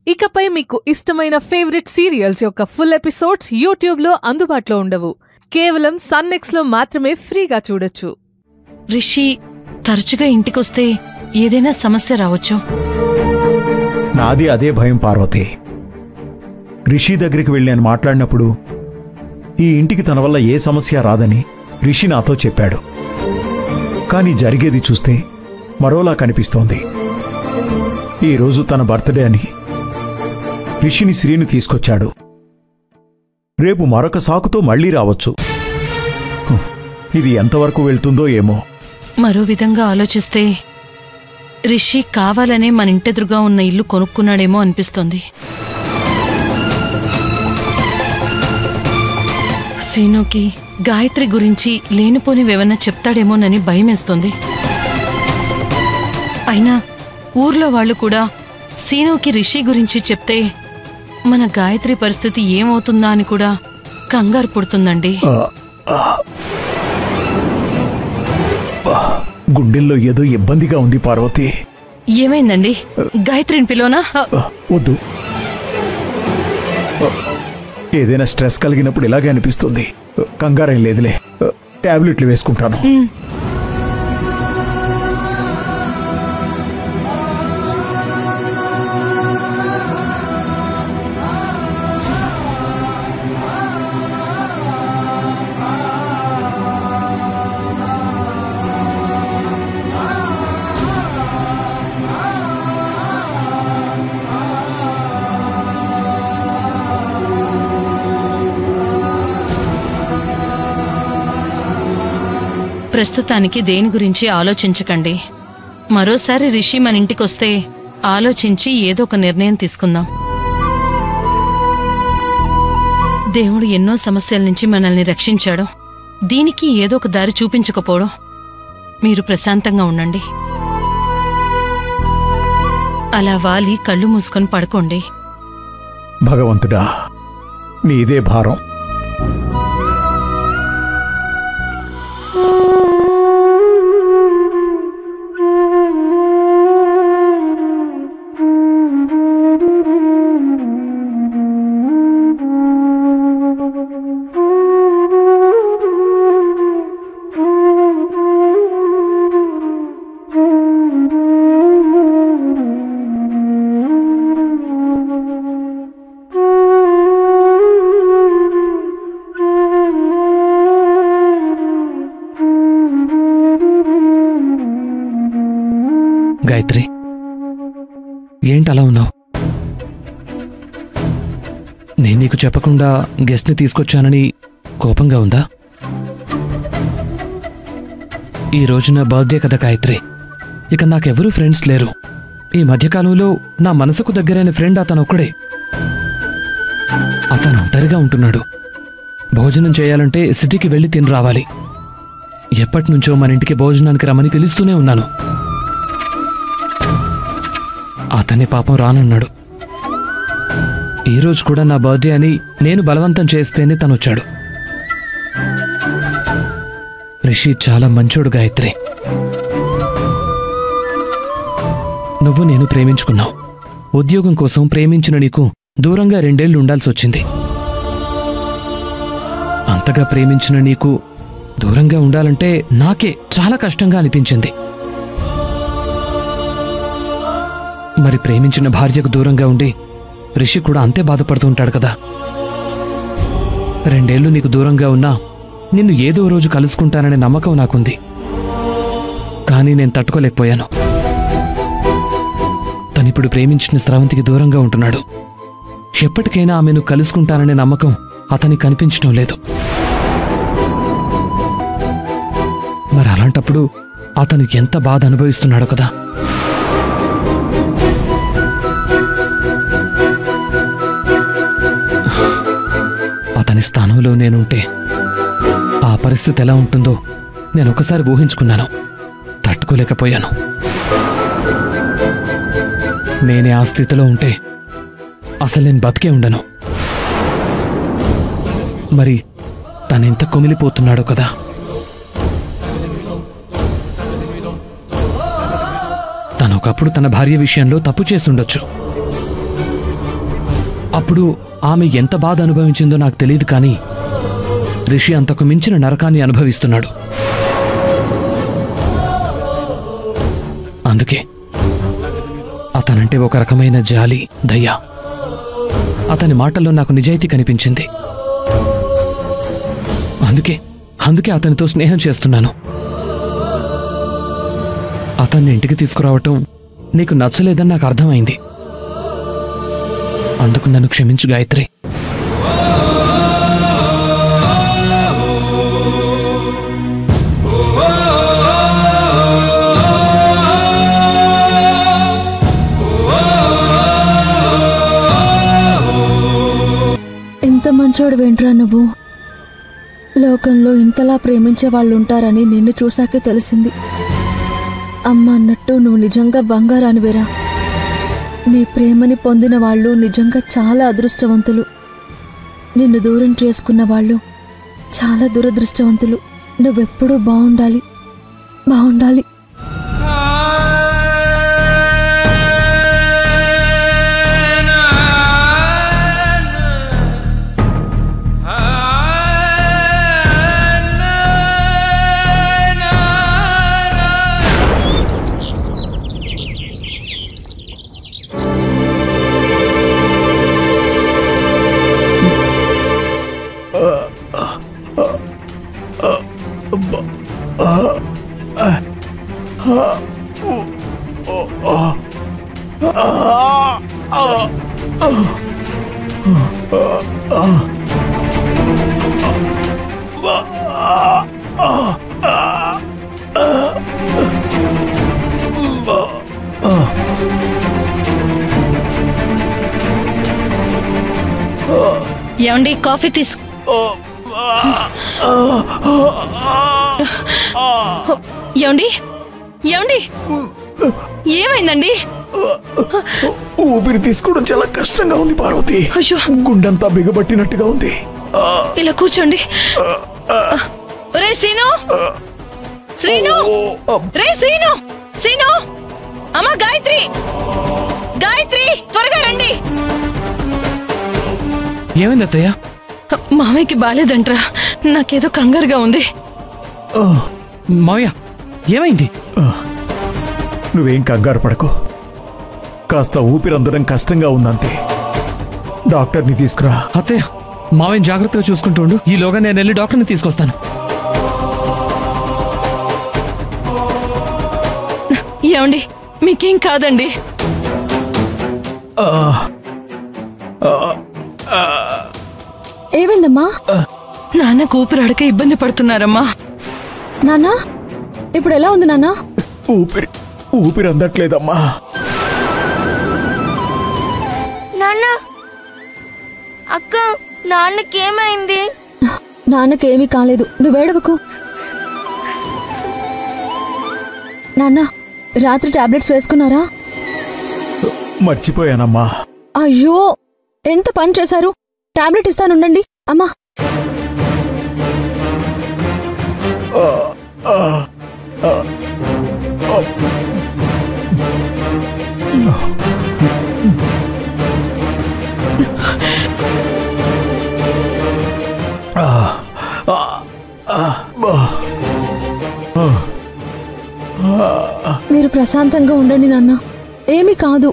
ఇకపై మీకు ఇష్టమైన ఫేవరెట్ సీరియల్స్ యొక్క ఫుల్ ఎపిసోడ్స్ యూట్యూబ్లో అందుబాటులో ఉండవు. కేవలం సన్నెక్స్లో మాత్రమే ఫ్రీగా చూడొచ్చు. రిషి తరచుగా ఇంటికొస్తే ఏదైనా సమస్య రావచ్చు. నాది అదే భయం పార్వతి. రిషి దగ్గరికి వెళ్ళి నేను మాట్లాడినప్పుడు ఈ ఇంటికి తన వల్ల ఏ సమస్య రాదని రిషి నాతో చెప్పాడు. కానీ జరిగేది చూస్తే మరోలా కనిపిస్తోంది. ఈరోజు తన బర్త్డే అని రిషిని శ్రీని తీసుకొచ్చాడు. రేపు మరొక సాకుతో మళ్లీ రావచ్చు. ఇది ఎంతవరకు వెళ్తుందో ఏమో. మరో విధంగా ఆలోచిస్తే రిషి కావాలనే మన ఇంటెదురుగా ఉన్న ఇల్లు కొనుక్కున్నాడేమో అనిపిస్తోంది. సీనుకి గాయత్రి గురించి లేనిపోనివేమన్నా చెప్తాడేమోనని భయమేస్తోంది. అయినా ఊర్లో వాళ్ళు కూడా సీనుకి రిషి గురించి చెప్తే మన గాయత్రి పరిస్థితి ఏమవుతుందా అని కూడా కంగారు పుడుతుందండి. గుండెల్లో ఏదో ఇబ్బందిగా ఉంది పార్వతి. ఏమైందండి? గాయత్రిని పిలోనా? వద్దు. ఏదైనా స్ట్రెస్ కలిగినప్పుడు ఇలాగే అనిపిస్తుంది. కంగారేం లేదులే, టాబ్లెట్లు వేసుకుంటాను. ప్రస్తుతానికి దేని గురించి ఆలోచించకండి. మరోసారి రిషి మన ఇంటికొస్తే ఆలోచించి ఏదో ఒక నిర్ణయం తీసుకుందాం. దేవుడు ఎన్నో సమస్యల నుంచి మనల్ని రక్షించాడు. దీనికి ఏదో ఒక దారి చూపించకపోవడం. మీరు ప్రశాంతంగా ఉండండి. అలా వాలి కళ్ళు మూసుకొని పడుకోండి. భగవంతుడా, నీదే భారం. గాయత్రి, ఏంటలా ఉన్నావు? నేను నీకు చెప్పకుండా గెస్ట్ని తీసుకొచ్చానని కోపంగా ఉందా? ఈ రోజు నా బర్త్డే కదా గాయత్రి. ఇక నాకెవరూ ఫ్రెండ్స్ లేరు. ఈ మధ్యకాలంలో నా మనసుకు దగ్గరైన ఫ్రెండ్ అతనొక్కడే. అతను ఒంటరిగా ఉంటున్నాడు. భోజనం చేయాలంటే సిటీకి వెళ్ళి తిని రావాలి. ఎప్పటినుంచో మన ఇంటికి భోజనానికి రమ్మని పిలుస్తూనే ఉన్నాను. అతన్ని పాపం రానన్నాడు. ఈరోజు కూడా నా బర్త్డే అని నేను బలవంతం చేస్తేనే తనొచ్చాడు. రిషి చాలా మంచోడు గాయత్రి. నువ్వు నేను ప్రేమించుకున్నావు. ఉద్యోగం కోసం ప్రేమించిన నీకు దూరంగా 2 ఏళ్లు ఉండాల్సి వచ్చింది. అంతగా ప్రేమించిన నీకు దూరంగా ఉండాలంటే నాకే చాలా కష్టంగా అనిపించింది. మరి ప్రేమించిన భార్యకు దూరంగా ఉండి రిషి కూడా అంతే బాధపడుతూ ఉంటాడు కదా. 2 ఏళ్లు నీకు దూరంగా ఉన్నా నిన్ను ఏదో రోజు కలుసుకుంటాననే నమ్మకం నాకుంది. కానీ నేను తట్టుకోలేకపోయాను. తనిప్పుడు ప్రేమించిన స్రవంతికి దూరంగా ఉంటున్నాడు. ఎప్పటికైనా ఆమెను కలుసుకుంటాననే నమ్మకం అతనికి కనిపించడం లేదు. మరి అలాంటప్పుడు అతను ఎంత బాధ అనుభవిస్తున్నాడో కదా. అతని స్థానంలో నేనుంటే ఆ పరిస్థితి ఎలా ఉంటుందో నేను ఒకసారి ఊహించుకున్నాను. తట్టుకోలేకపోయాను. నేనే ఆ స్థితిలో ఉంటే అసలు నేను బతికే ఉండను. మరి తనెంత కుమిలిపోతున్నాడో కదా. తనొకప్పుడు తన భార్య విషయంలో తప్పు చేసుండొచ్చు. అప్పుడు ఆమె ఎంత బాధ అనుభవించిందో నాకు తెలియదు, కానీ రిషి అంతకు మించిన నరకాన్ని అనుభవిస్తున్నాడు. అందుకే అతనంటే ఒక రకమైన జాలి, దయ. అతని మాటల్లో నాకు నిజాయితీ కనిపించింది. అందుకే అతనితో స్నేహం చేస్తున్నాను. అతన్ని ఇంటికి తీసుకురావటం నీకు నచ్చలేదని నాకు అర్థమైంది. అందుకు నన్ను క్షమించు గాయత్రి. ఇంత మంచోడు వెంట్రా నువ్వు. లోకంలో ఇంతలా ప్రేమించే వాళ్ళు ఉంటారని నిన్ను చూశాకే తెలిసింది. అమ్మ అన్నట్టు నువ్వు నిజంగా బంగారానివేరా. నీ ప్రేమని పొందిన వాళ్ళు నిజంగా చాలా అదృష్టవంతులు. నిన్ను దూరం చేసుకున్న వాళ్ళు చాలా దురదృష్టవంతులు. నువ్వెప్పుడూ బాగుండాలి, బాగుండాలి. ఏమండి, కాఫీ తీసు. ఏమండి ఏమండి ఏమైందండి? ఊపిరి తీసుకోవడం చాలా కష్టంగా ఉంది పార్వతి. అయ్యో, గుండెంతా బిగబట్టినట్టుగా ఉంది. ఇలా కూర్చోండి. రే శ్రీను, శ్రీను, రే శ్రీను, శ్రీను, అమ్మ గాయత్రి, గాయత్రి త్వరగా రండి. ఏమైంది అత్తయ్య? మామయ్యకి బాలేదంట్రా. నాకేదో కంగారుగా ఉంది. మావయ్య ఏమైంది? నువ్వేం కంగారు పడకు. కాస్త ఊపిరందడం కష్టంగా ఉందంతే. డాక్టర్ని తీసుకురా. అత్తయ్య, మావయ్యని జాగ్రత్తగా చూసుకుంటుండు. ఈలోగా నేను వెళ్ళి డాక్టర్ని తీసుకొస్తాను. ఏమండి, మీకేం కాదండి? ఏమైందమ్మా? నాన్నకు ఊపిరాడక ఇబ్బంది పడుతున్నారమ్మా. నాన్న ఇప్పుడు ఎలా ఉంది నాన్న? ఊపిరి అందట్లేదమ్మా. నాన్న, అక్క, నాన్నకేమైంది? నాన్నకేమీ కాలేదు, నువ్వేడవకు. నాన్న, రాత్రి టాబ్లెట్స్ వేసుకున్నారా? మర్చిపోయానమ్మా. అయ్యో, ఎంత పని చేశారు. టాబ్లెట్ ఇస్తానుండండి అమ్మా. మీరు ప్రశాంతంగా ఉండండి నాన్న, ఏమీ కాదు.